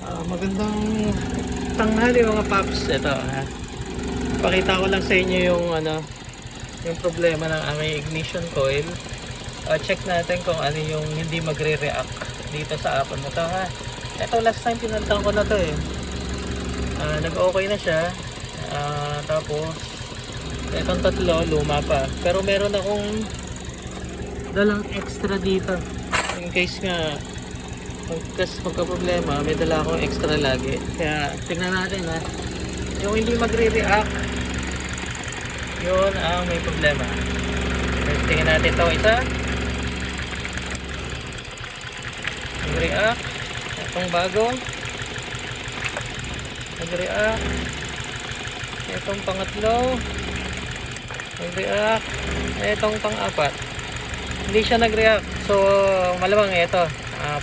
Magandang tanghali mga paps. Ito pakita ko lang sa inyo yung yung problema ng aming ignition coil. Check natin kung ano yung hindi magre-react dito sa apple na to Ito last time pinalitan ko na to nag-okay na siya. Tapos itong tatlo luma pa, pero meron akong dalang extra dito in case nga magka-problema. May dala akong extra lagi, kaya tingnan natin yung hindi magre-react, yun ang may problema. Tingnan natin ito isa mag-react. Itong bago mag-react. Itong pangatlo mag-react. Itong pang-apat hindi siya nag-react, so malamang ito.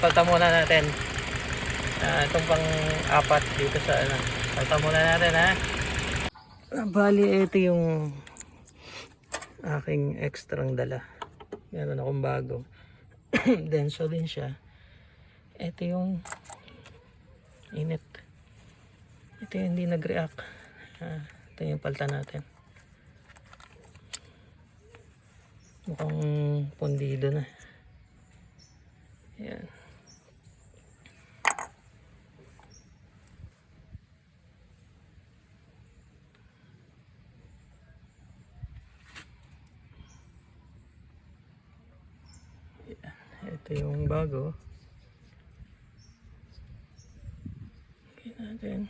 Palta muna natin itong pang-apat dito sa palta muna natin bali ito yung aking extrang dala. Meron akong bago denso din siya. Ito yung init, ito yung hindi nag-react. Ito yung palta natin. Mukhang pundido na. Yan. Ito yung bago. Okay natin.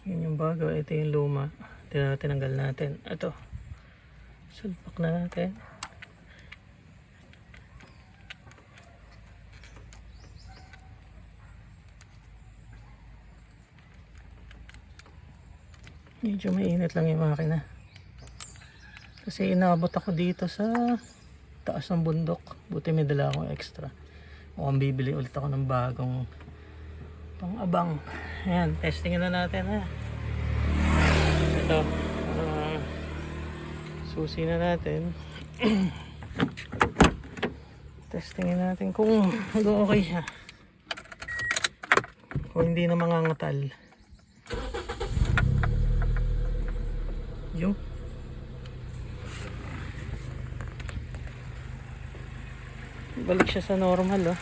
Yun yung bago. Ito yung luma. Tinanggal natin. Ito. Sulpak na natin. Medyo mainit lang yung makina. Kasi inabot ako dito sa taas ng bundok. Buti may dala akong extra. Mukhang bibili ulit ako ng bagong pang-abang. Ayan, testingin na natin Ito. Susi na natin. Testingin natin kung okay siya. Kung hindi na mangangatal. Yung balik siya sa normal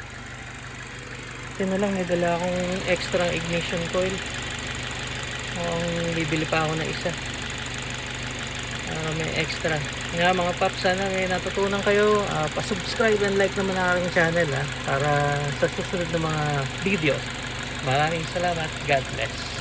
ito na lang, may dala akong extra ignition coil. Bibili pa ako na isa. May extra nga mga paps. Sana may natutunan kayo. Pa-subscribe and like naman ang aking channel para sa susunod na mga videos. Maraming salamat. God bless.